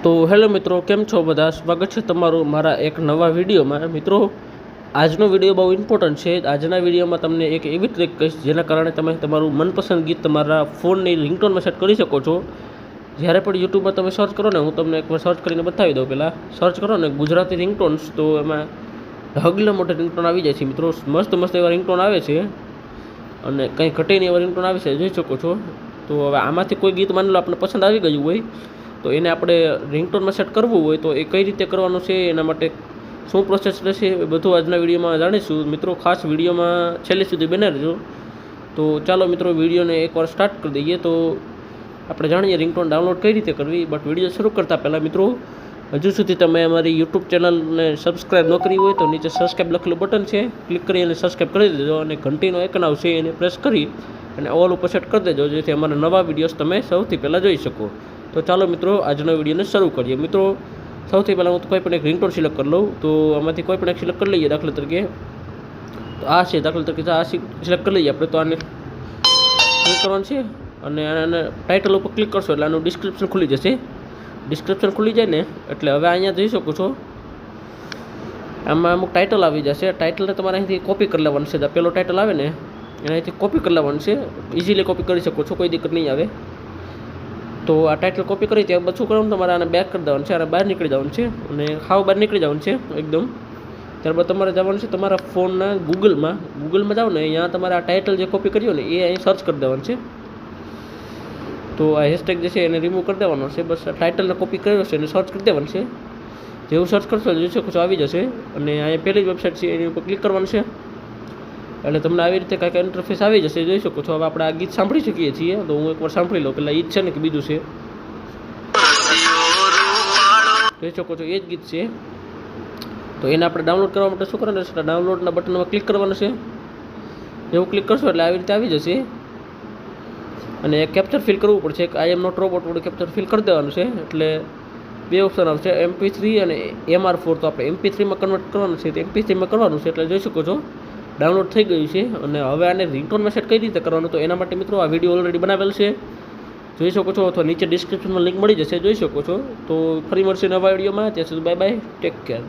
તો હેલો મિત્રો, કેમ છો બધા? સ્વાગત છે તમારું મારા એક નવા વિડીયોમાં. મિત્રો, આજનો વિડીયો બહુ ઇમ્પોર્ટન્ટ છે. આજના વિડીયોમાં તમને એક એવી ટ્રીક કહીશ જેના કારણે તમે તમારું મનપસંદ ગીત તમારા ફોનની રિંગટોનમાં સેટ કરી શકો છો. જ્યારે પણ યુટ્યુબમાં તમે સર્ચ કરો ને, હું તમને એકવાર સર્ચ કરીને બતાવી દઉં. પહેલાં સર્ચ કરો ને ગુજરાતી રિંગટોન્સ, તો એમાં ઢગલા મોટા રિંગટોન આવી જાય છે. મિત્રો, મસ્ત મસ્ત એવા રિંગટોન આવે છે અને કંઈ ઘટે નહીં એવા રિંગટોન આવે છે, જોઈ શકો છો. તો હવે આમાંથી કોઈ ગીત માની લો આપણે પસંદ આવી ગયું હોય, તો એને આપણે રિંગટોનમાં સેટ કરવું હોય તો એ કઈ રીતે કરવાનું છે, એના માટે શું પ્રોસેસ રહેશે, એ બધું આજના વિડીયોમાં જાણીશું. મિત્રો, ખાસ વિડીયોમાં છેલ્લે સુધી બને રહેજો. તો ચાલો મિત્રો, વિડીયોને એકવાર સ્ટાર્ટ કરી દઈએ. તો આપણે જાણીએ રિંગટોન ડાઉનલોડ કઈ રીતે કરવી. બટ વિડીયો શરૂ કરતાં પહેલાં મિત્રો, હજુ સુધી તમે અમારી યુટ્યુબ ચેનલને સબસ્ક્રાઈબ ન કરી હોય તો નીચે સબસ્ક્રાઈબ લખેલું બટન છે, ક્લિક કરી અને સબસ્ક્રાઈબ કરી દેજો. અને ઘંટીનો આઇકન આવશે એને પ્રેસ કરી અને ઓલ ઉપર સેટ કરી દેજો, જેથી અમારા નવા વિડીયોઝ તમે સૌથી પહેલાં જોઈ શકો. તો ચાલો મિત્રો, આજના વિડીયોને શરૂ કરીએ. મિત્રો, સૌથી પહેલાં હું કોઈ પણ એક રિંગટોન સિલેક્ટ કરી લઉં. તો આમાંથી કોઈ પણ એક સિલેક્ટ કરી લઈએ. દાખલા તરીકે તો આ છે, દાખલા તરીકે આ સિલેક્ટ કરી લઈએ આપણે. તો આને ક્લિક કરવાનું છે અને આને ટાઇટલ ઉપર ક્લિક કરશો એટલે આનું ડિસ્ક્રિપ્શન ખુલી જશે. ડિસ્ક્રિપ્શન ખુલી જાય ને એટલે હવે અહીંયા જોઈ શકો છો, આમાં અમુક ટાઇટલ આવી જશે. ટાઇટલને તમારે અહીંથી કોપી કરી લેવાનું છે. પેલો ટાઇટલ આવે ને એને અહીંથી કોપી કરી લેવાનું છે. ઇઝીલી કોપી કરી શકો છો, કોઈ દિક્કત નહીં આવે. તો આ ટાઇટલ કોપી કરી ત્યારબાદ શું કરવાનું, તમારે આને બેક કરી દેવાનું છે, આને બહાર નીકળી જવાનું છે અને હાવ બહાર નીકળી જવાનું છે એકદમ. ત્યારબાદ તમારે જવાનું છે તમારા ફોનના ગૂગલમાં જાઓ ને, અહીંયા તમારે આ ટાઇટલ જે કોપી કર્યો ને એ અહીં સર્ચ કરી દેવાનું છે. તો આ હેશટેગ જે છે એને રિમૂવ કરી દેવાનો છે. બસ આ ટાઇટલને કોપી કર્યો છે એને સર્ચ કરી દેવાનું છે. જેવું સર્ચ કરશો જોઈ શકો છો આવી જશે. અને અહીંયા પહેલી જ વેબસાઇટ છે એની ઉપર ક્લિક કરવાનું છે એટલે તમને આવી રીતે કાંઈક ઇન્ટરફેસ આવી જશે, જોઈ શકો છો. હવે આપણે આ ગીત સાંભળી શકીએ છીએ. તો હું એકવાર સાંભળી લઉં. પહેલાં એ જ છે ને કે બીજું છે? જોઈ શકો છો એ જ ગીત છે. તો એને આપણે ડાઉનલોડ કરવા માટે શું કરવાનું છે, ડાઉનલોડના બટનમાં ક્લિક કરવાનું છે. એવું ક્લિક કરશો એટલે આવી રીતે આવી જશે. અને કેપ્ચર ફિલ કરવું પડશે. એક આઈ એમ નોટ રોબોટ વાળું કેપ્ચર ફિલ કરી દેવાનું છે. એટલે બે ઓપ્શન આવશે, MP3 અને MR4. તો આપણે MP3માં કન્વર્ટ કરવાનું છે, તો MP3માં કરવાનું છે. એટલે જોઈ શકો છો ડાઉનલોડ થઈ ગયું છે. અને હવે આને રિંગટોનમાં સેટ કઈ રીતે કરવાનું, તો એના માટે મિત્રો આ વિડીયો ઓલરેડી બનાવેલ છે, જોઈ શકો છો. અથવા નીચે ડિસ્ક્રિપ્શનમાં લિંક મળી જશે, જોઈ શકો છો. તો ફરી મળશે નવા વિડીયોમાં. ત્યાં સુધી બાય બાય, ટેક કેર.